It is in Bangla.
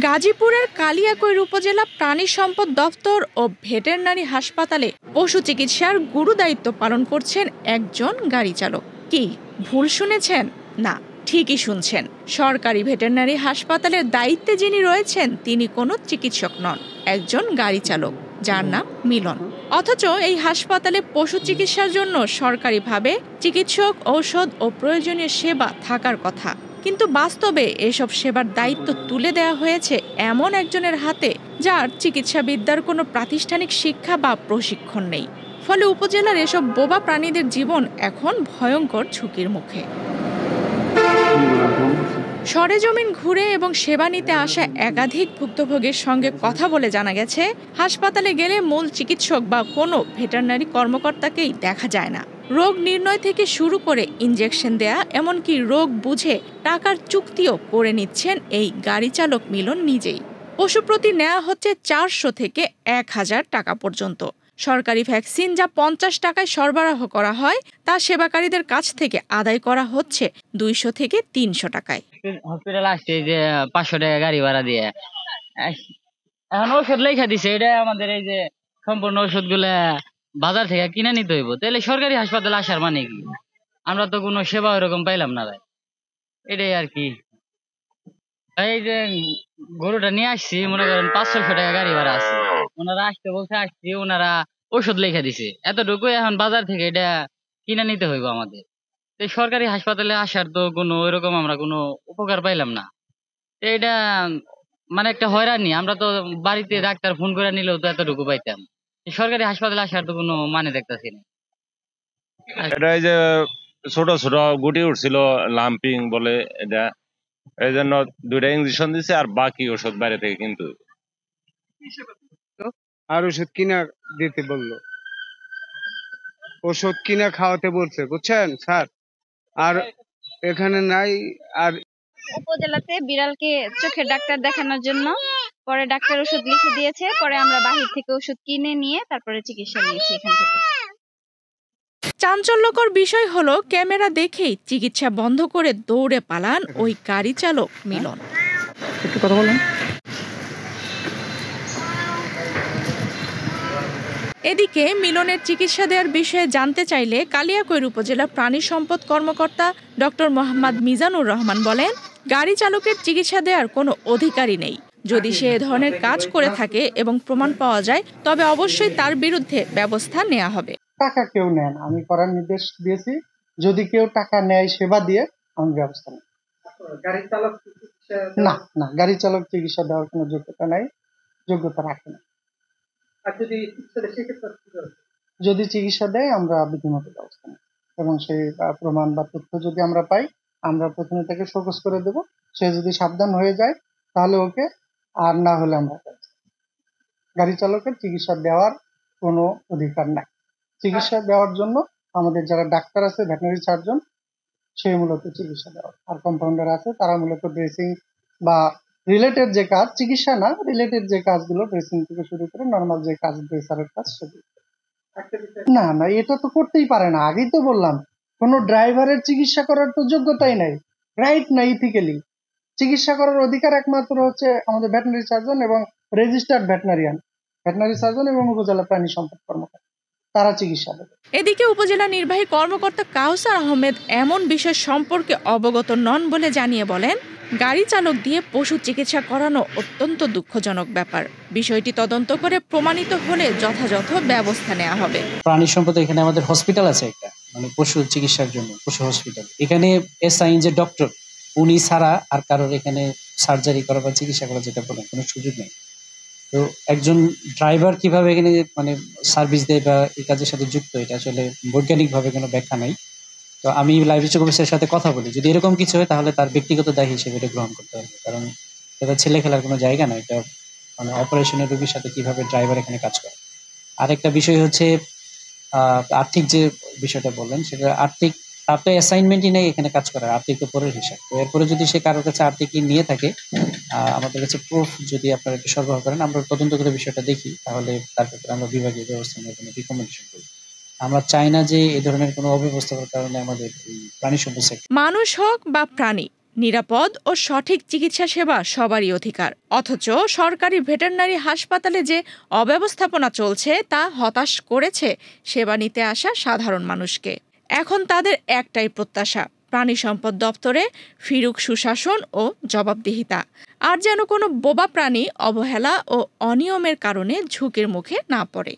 গাজীপুরের কালিয়াকৈর উপজেলা প্রাণী সম্পদ দপ্তর ও ভেটেরিনারি হাসপাতালে পশু চিকিৎসার গুরু দায়িত্ব পালন করছেন একজন গাড়ি চালক। কি ভুল শুনেছেন? না, ঠিকই শুনছেন। সরকারি ভেটেরিনারি হাসপাতালের দায়িত্বে যিনি রয়েছেন তিনি কোনো চিকিৎসক নন, একজন গাড়ি চালক, যার নাম মিলন। অথচ এই হাসপাতালে পশু চিকিৎসার জন্য সরকারিভাবে চিকিৎসক, ঔষধ ও প্রয়োজনীয় সেবা থাকার কথা, কিন্তু বাস্তবে এসব সেবার দায়িত্ব তুলে দেওয়া হয়েছে এমন একজনের হাতে যার চিকিৎসাবিদ্যার কোনো প্রাতিষ্ঠানিক শিক্ষা বা প্রশিক্ষণ নেই। ফলে উপজেলার এসব বোবা প্রাণীদের জীবন এখন ভয়ঙ্কর ঝুঁকির মুখে। সরেজমিন ঘুরে এবং সেবা নিতে আসা একাধিক ভুক্তভোগীর সঙ্গে কথা বলে জানা গেছে, হাসপাতালে গেলে মূল চিকিৎসক বা কোনো ভেটেরিনারি কর্মকর্তাকেই দেখা যায় না। রোগ নির্ণয় থেকে শুরু করে ইনজেকশন দেয়া, এমনকি রোগ বুঝে টাকার চুক্তিও করে নিচ্ছেন এই গাড়ি চালক মিলন নিজেই। পশু প্রতি নেওয়া হচ্ছে 400 থেকে 1000 টাকা পর্যন্ত। সরকারি ভ্যাকসিন যা 50 টাকায় সরবরাহ করা হয়, তা সেবাকারীদের কাছ থেকে আদায় করা হচ্ছে 200 থেকে 300 টাকায়। হসপিটাল আসছে যে 500 টাকা গাড়ি ভাড়া দিয়ে, এখন ওষুধ লেখা দিছে। এটা আমাদের এই যে সম্পূর্ণ ওষুধ গুলা বাজার থেকে কিনে নিতে হইব। তাহলে সরকারি হাসপাতালে আসার মানে কি? আমরা তো কোনো সেবা ওরকম পাইলাম না ভাই, এটাই আর কি। এই যে গরুটা নিয়ে আসছি, মনে করেন 500-600 টাকা গাড়ি ভাড়া আছে। ওনারা আসতে বলছে, আসছি, ওনারা ওষুধ লেখা দিছে এতটুকু। এখন বাজার থেকে এটা কিনে নিতে হইব আমাদের। এই সরকারি হাসপাতালে আসার তো কোনো ওইরকম আমরা কোনো উপকার পাইলাম না। এটা মানে একটা হয়রানি। আমরা তো বাড়িতে ডাক্তার ফোন করে নিলেও তো এতটুকু পাইতাম। সরকারি হাসপাতালে আসার তো কোনো মানে দেখতেছি না। এটা এই যে ছোট ছোট গুটি উঠছিল, লাম্পিং বলে এটা, এই জন্য 2টা ইঞ্জেকশন দিছে আর বাকি ওষুধ বাইরে থেকে কিন্তু। আর ওষুধ কিনা দিতে বললো, ওষুধ কিনা খাওয়াতে বলছে, বুঝছেন স্যার। আর এখানে নাই। আর উপজেলাতে বিড়ালকে চোখের ডাক্তার দেখানোর জন্য পরে ডাক্তার ওষুধ লিখে দিয়েছে, পরে আমরা বাহির থেকে ওষুধ কিনে নিয়ে তারপরে চিকিৎসা নিয়েছি এখান থেকে। চাঞ্চল্যকর বিষয় হলো, ক্যামেরা দেখেই চিকিৎসা বন্ধ করে দৌড়ে পালান ওই গাড়ি চালক মিলন। একটু কথা বলেন। এদিকে মিলনের চিকিৎসা দেওয়ার বিষয়ে জানতে চাইলে কালিয়াকৈর উপজেলা প্রাণী সম্পদ কর্মকর্তা ডক্টর মোহাম্মদ মিজানুর রহমান বলেন, গাড়ি চালকের চিকিৎসা দেওয়ার কোনো অধিকারই নেই। যদি সে এ ধরনের কাজ করে থাকে এবং প্রমাণ পাওয়া যায়, তবে অবশ্যই তার বিরুদ্ধে ব্যবস্থা নেওয়া হবে। টাকা কেউ নেন, আমি করার নির্দেশ দিয়েছি। যদি কেউ টাকা নেয় সেবা দিয়ে, আমি ব্যবস্থা নেই। গাড়ি চালক না, না, গাড়ি চালক চিকিৎসা দেওয়ার কোনো যোগ্যতা নাই, যোগ্যতা রাখে না। যদি চিকিৎসা দেয়, আমরা বিধিমতো ব্যবস্থা নেই এবং সেই প্রমাণ বা তথ্য যদি আমরা পাই, আমরা প্রথমে থেকে শোকজ করে দেব। সে যদি সাবধান হয়ে যায় তাহলে ওকে, আর না হলে আমরা গাড়ি চালকের চিকিৎসা দেওয়ার কোনো অধিকার নাই। চিকিৎসা দেওয়ার জন্য আমাদের যারা ডাক্তার আছে, ভেটেরিনারি সার্জন, সেই মূলত চিকিৎসা দেওয়ার, আর কম্পাউন্ডার আছে, তারা মূলত ড্রেসিং বা রিলেটেড যে কাজ, চিকিৎসা না, রিলেটেড যে কাজগুলো, ড্রেসিং থেকে শুরু করে নর্মাল যে কাজ, ড্রেসারের কাজ, সেগুলো। না, না, এটা তো করতেই পারে না। আগেই তো বললাম, কোনো ড্রাইভারের চিকিৎসা করার তো যোগ্যতাই নাই, রাইট না, ইথিক্যালি চিকিৎসা করার অধিকার একমাত্র হচ্ছে আমাদের ভেটেরিনারি সার্জন এবং রেজিস্টার্ড ভেটেরিনারিয়ান, ভেটেরিনারি সার্জন এবং উপজেলা প্রাণী সম্পদ কর্মকর্তা, তারা চিকিৎসা দেবে। এদিকে উপজেলা নির্বাহী কর্মকর্তা কাউসার আহমেদ এমন বিষয় সম্পর্কে অবগত নন বলে জানিয়ে বলেন, গাড়ি চালক দিয়ে পশু চিকিৎসা করানো অত্যন্ত দুঃখজনক ব্যাপার। বিষয়টি তদন্ত করে প্রমাণিত হলে যথাযথ ব্যবস্থা নেওয়া হবে। প্রাণী সম্পদ এখানে আমাদের হসপিটাল আছে একটা, মানে পশু চিকিৎসার জন্য পশু হসপিটাল। এখানে এসআইন যে ডক্টর, উনি ছাড়া আর কারোর এখানে সার্জারি করা বা চিকিৎসা করা যেটা বলেন কোনো সুযোগ নেই। তো একজন ড্রাইভার কিভাবে এখানে মানে সার্ভিস দেয় বা এই কাজের সাথে যুক্ত, এটা আসলে বৈজ্ঞানিকভাবে কোনো ব্যাখ্যা নাই। তো আমি লাইব্রেরি চেক অফিসারের সাথে কথা বলি, যদি এরকম কিছু হয় তাহলে তার ব্যক্তিগত দায় হিসেবে এটা গ্রহণ করতে হবে, কারণ এটা ছেলে খেলার কোনো জায়গা না। এটা মানে অপারেশনের রোগীর সাথে কিভাবে ড্রাইভার এখানে কাজ করে। আরেকটা বিষয় হচ্ছে আর্থিক যে বিষয়টা বললেন, সেটা আর্থিক, তার তো অ্যাসাইনমেন্টই নেই এখানে কাজ করার, আর্থিক তো পরের হিসাব। তো এরপরে যদি সে কারোর কাছে আর্থিক নিয়ে থাকে, আমাদের কাছে প্রুফ যদি আপনারা একটু সরবরাহ করেন, আমরা তদন্ত করে বিষয়টা দেখি, তাহলে তার ক্ষেত্রে আমরা বিভাগীয় ব্যবস্থা নিয়ে কোনো রিকমেন্ডেশন করি। আমরা চাই না যে এই ধরনের কোনো অব্যবস্থার কারণে আমাদের প্রাণী সম্পদ, মানুষ হোক বা প্রাণী, নিরাপদ ও সঠিক চিকিৎসা সেবা সবারই অধিকার, অথচ সরকারি ভেটেরিনারি হাসপাতালে যে অব্যবস্থাপনা চলছে তা হতাশ করেছে সেবা নিতে আসা সাধারণ মানুষকে। এখন তাদের একটাই প্রত্যাশা, প্রাণী সম্পদ দপ্তরে ফিরুক সুশাসন ও জবাবদিহিতা, আর যেন কোনো বোবা প্রাণী অবহেলা ও অনিয়মের কারণে ঝুঁকির মুখে না পড়ে।